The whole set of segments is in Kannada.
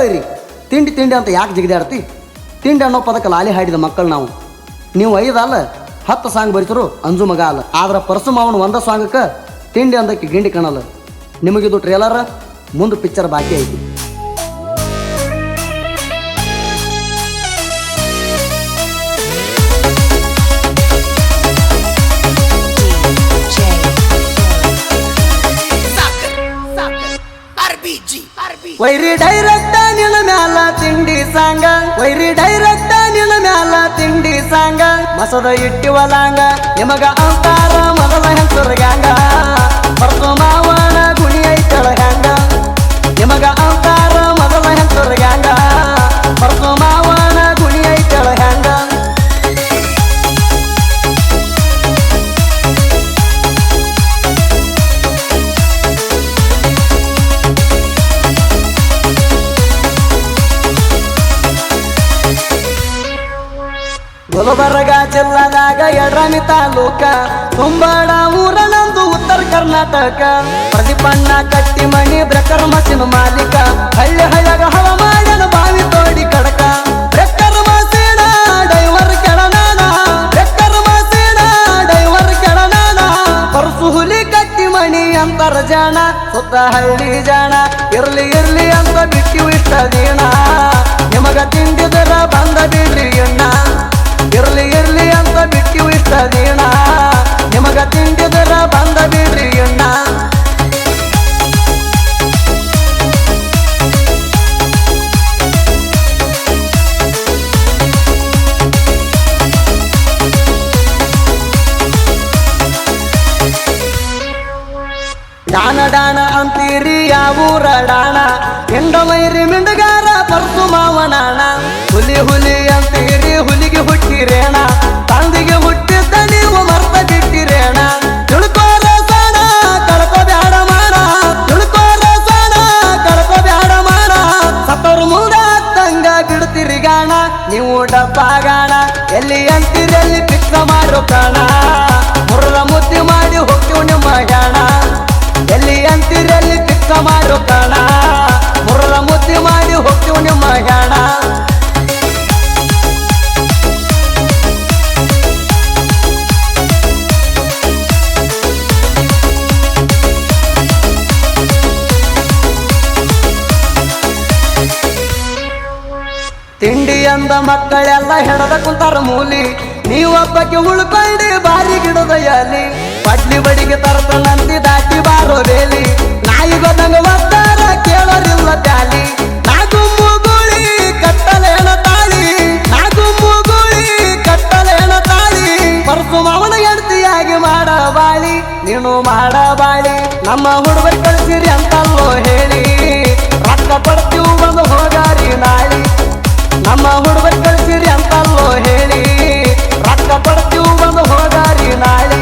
ವೈರಿ, ತಿಂಡಿ ತಿಂಡಿ ಅಂತ ಯಾಕೆ ಜಿಗಿದಾಡ್ತಿ? ತಿಂಡಿ ಅನ್ನೋ ಪದಕ್ಕೆ ಲಾಲಿ ಹಾಡಿದ ಮಕ್ಕಳು ನಾವು. ನೀವು 5 ಅಲ್ಲ 10 ಸಾಂಗ್ ಬರೀತರು ಅಂಜು ಮಗ ಅಲ್ಲ. ಆದ್ರೆ ಪರಸುಮಾವನ ಒಂದ ಸಾಂಗಕ್ಕೆ ತಿಂಡಿ ಅಂದಕ್ಕೆ ಗಿಂಡಿ ಕಾಣಲ್ಲ. ನಿಮಗಿದು ಟ್ರೇಲರ್, ಮುಂದೆ ಪಿಕ್ಚರ್ ಬಾಕಿ ಐತಿ. ವೈರಿ ಡೈರೆಕ್ಟ ನಿನ್ನ ಮ್ಯಾಲ ತಿಂಡಿ ಸಾಂಗ, ವೈರಿ ಡೈರೆಕ್ಟ ನಿನ್ನ ಮ್ಯಾಲ ತಿಂಡಿ ಸಾಂಗ. ಮಸದ ಇಟ್ಟಿವಲಾಂಗ ನಿಮಗ ಅಂತಾರ ಮೊದಲ ಹೆಸರು ಗ್ಯಾಂಗ. ಪರಸುಮಾವನ ಗುಣಿ ಐತಳ ಹ್ಯಾಂಗ, ನಿಮಗ ಅಂತಾರ ಮೊದಲ ಹೆಸರು ಗ್ಯಾಂಗ. ಪರಸುಮಾವನ ಗುಣಿ ಐತಳ ಹ್ಯಾಂಗ. ಗುಲ್ಬರ್ಗ ಜಿಲ್ಲಾದಾಗ ಯಡ್ರಾಮಿ ತಾಲೂಕ, ತುಂಬಾಡ ಊರ ನಂದು ಉತ್ತರ ಕರ್ನಾಟಕ. ಪ್ರದೀಪಣ್ಣ ಕಟ್ಟಿ ಮಣಿ ಬ್ರೇಕರ್ ಮಷಿನ್ ಮಾಲೀಕ, ಹಳ್ಳಿ ಹಳ್ಳಿಯಾಗ ಹವ ಮಾಡ್ಯನ ಬಾವಿ ತೋಡಿ ಕಡಕ. ಬ್ರೇಕರ್ ಮಷೀನ ಡೈವರ್ ಕೆಳನಾಡ, ಬ್ರೇಕರ್ ಮಷೀನ ಡೈವರ್ ಕೆಳನಾಡ. ಪರಸು ಹುಲಿ ಕಟ್ಟಿ ಮಣಿ ಅಂತರ ಜಾಣ, ಸುತ್ತ ಹಳ್ಳಿ ಜಾಣ. ಇರ್ಲಿ ಇರ್ಲಿ ಅಂತ ಬಿಟ್ಟು ಇಷ್ಟ ದೀಣ, ನಿಮಗ ತಿಂಡಿದರ ಬಂದ ಬಿಡ್ರಿ ಎಣ್ಣ. ಇರ್ಲಿ ಇರ್ಲಿ ಅಂತ ಬಿಟ್ಟು ಇಷ್ಟ ದೀಣ, ನಿಮಗ ತಿಂಡಿದರ ಬಂದ ಬಿಡ್ರಿ ಎಣ್ಣ. ಡಾನ ಡಾನ ಅಂತೀರಿ ಯಾವೂರ ಡಾಣ, ಹೆಂಡ ಮೈರಿ ಮಿಂಡಗಾರ ಪರಸುಮಾವನಾಣ. ಹುಲಿ ಹುಲಿ ಅಂತೀರಿ ಹುಲಿಗೆ ಹುಟ್ಟಿರೇಣ, ತಂದಿಗೆ ಹುಟ್ಟಿದ್ದ ನೀವು ಮರ್ತ ಬಿಟ್ಟಿರೇಣ. ತಿಳ್ಕೋರ ಸಾಣ ಕಳ್ಕೋ ಬ್ಯಾಡ ಮಾಡ, ತಿಳ್ಕೋರ ಸಾಣ ಕಳ್ಕೋ ಬ್ಯಾಡ ಮಾಡ. ಸತ್ತವ್ರ ಮುಂದ ತಂಗ ಬಿಡ್ತೀರಿ ಗಾಣ, ನೀವು ಡಬ್ಬಾಗಾಣ. ಎಲ್ಲಿ ಅಂತೀರಿ ಎಲ್ಲಿ ಪಿಕ್ಕ ಮಾಡು ಕಾಣ, ಮುರ್ರ ಮುದ್ದಿ ಮಾಡಿ ಹೋಗ್ತೀವಿ ನಿಮ್ಮ ಗಾಣ. ಎಲ್ಲಿ ಅಂತೀರಿ ಎಲ್ಲಿ ಪಿಕ್ಕ ಮಾಡು ಕಾಣ, ಮುರ್ರ ಮುದ್ದಿ ಮಾಡಿ ಹೋಗ್ತೀವಿ ನಿಮ್ಮ ಗಾಣ. ತಿಂಡಿ ಅಂದ ಮಕ್ಕಳೆಲ್ಲ ಹೆಣದ ಕುಂತಾರ ಮೂಲಿ, ನೀವೊಬ್ಬಕ್ಕೆ ಉಳ್ಕೊಂಡಿ ಬಾರಿ ಗಿಡದ ಎಲಿ. ಪಡ್ಲಿ ಬಡಿಗೆ ತರ್ತನಂತಿ ದಾಟಿ ಬಾರೋ ಬೇಲಿ, ನಾಯಿ ಗೊತ್ತಂಗ ಒತ್ತಾರ ಕೇಳೋರಿಲ್ಲ ತ್ಯಾಲಿ. ನಾಕು ಮೂಗುಳಿ ಕಟ್ಟಲೇನ ತಾಳಿ, ನಾಕು ಮೂಗುಳಿ ಕಟ್ಟಲೇನ ತಾಳಿ. ಪರಸುಮಾವನ ಹೆಂಡತಿಯಾಗಿ ಮಾಡ ಬಾಳಿ, ನೀನು ಮಾಡ ಬಾಳಿ. ನಮ್ಮ ಹುಡುಗರು ಕಳಿಸಿರಿ ಅಂತಲ್ಲೋ ಹೇಳಿ, ರೊಕ್ಕ ಪಡ್ತೀವಿ ಬಂದು ಹೋಗಾರಿ ನಾಳಿ. ನಮ್ಮ ಹುಡುಗರು ಕಳಿಸಿರಿ ಅಂತಲ್ಲೋ ಹೇಳಿ, ರೊಕ್ಕ ಪಡ್ತೀವಿ ಬಂದು ಹೋಗಾರಿ ನಾಳಿ.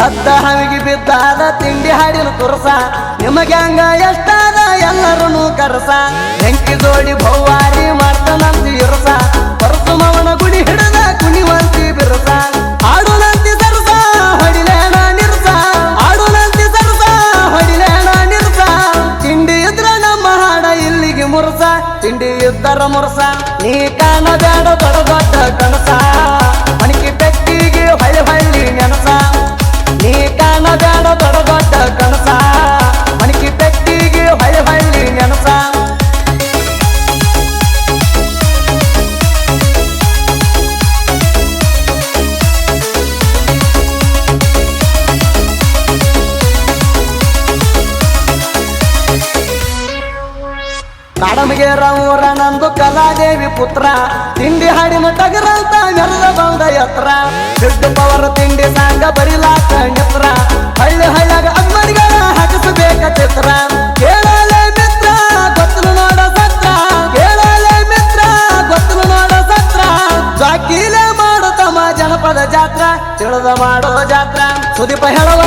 ಹದ್ದ ಹವಿಗೆ ಬಿದ್ದಾದ ತಿಂಡಿ ಹಾಡಿನ ತುರಸ, ನಿಮಗೆ ಹಂಗ ಎಷ್ಟಾದ ಎಲ್ಲರೂ ಕರಸ. ಬೆಂಕಿ ಜೋಡಿ ಭವ್ವಾರಿ ಮಾಡ್ತಾನಂತಿ ಇರಸ, ಪರಸುಮಾವನ ಗುಡಿ ಹಿಡದ ಕುಣಿವಂತಿ ಬಿರಸ. ಆಡುನಂತಿ ಸರಸ ಹೊಡಿಲೇಣ ನಿರಸ, ಆಡುನಂತಿ ಸರಸ ಹೊಡಿಲೇಣ ನಿರಸ. ತಿಂಡಿ ಇದ್ರ ನಮ್ಮ ಹಾಡ ಇಲ್ಲಿಗೆ ಮುರಸ, ತಿಂಡಿ ಇದ್ದರ ಮುರಸ. ನೀ ಕಾಣಬೇಡ ದೊಡ್ಡ ದೊಡ್ಡ ಕನಸ, ಮಣಿಕೆ ಪೆಟ್ಟಿಗೆ ಹೊಳ್ಳಿ ಹೊಳ್ಳಿ ನೆನಸ. ನೀ ಕಾಣಬೇಡ ದೊಡ್ಡ ದೊಡ್ಡ ಕನಸ, ಮಣಿಕೆ ಪೆಟ್ಟಿಗೆ ಹೊಳ್ಳಿ ಹೊಳ್ಳಿ ನೆನಸ. ಕಾಡಮಗೇರ ಊರ ನಂದು ಕಲಾದೇವಿ ಪುತ್ರ, ತಿಂಡಿ ಹಾಡಿನ ಟಗರಂತ ಮೆರೆದ ಬಂದ ಎತ್ರ. ಸಿಡ್ಡು ಪವರ್ ತಿಂಡಿ ಸಾಂಗ ಬರಿಲಾಕ ನಿತ್ರ, ಹಳ್ಳಿ ಹಳ್ಳಿಯಾಗ ಅಮ್ಮನಿಗಳ ಹಾಕಿಸಬೇಕ ಚಿತ್ರ. ಕೇಳಲೆ ಮಿತ್ರ ಗೊತ್ತಲು ನೋಡ ಸತ್ರ, ಕೇಳಲೆ ಮಿತ್ರ ಗೊತ್ತಲು ನೋಡ ಸತ್ರ. ಜಾಕೀಲೆ ಮಾಡು ತಮ್ಮ ಜನಪದ ಜಾತ್ರ, ತಿಳಿದ ಮಾಡೋ ಜಾತ್ರ. ಸುದೀಪ ಹೇಳುವ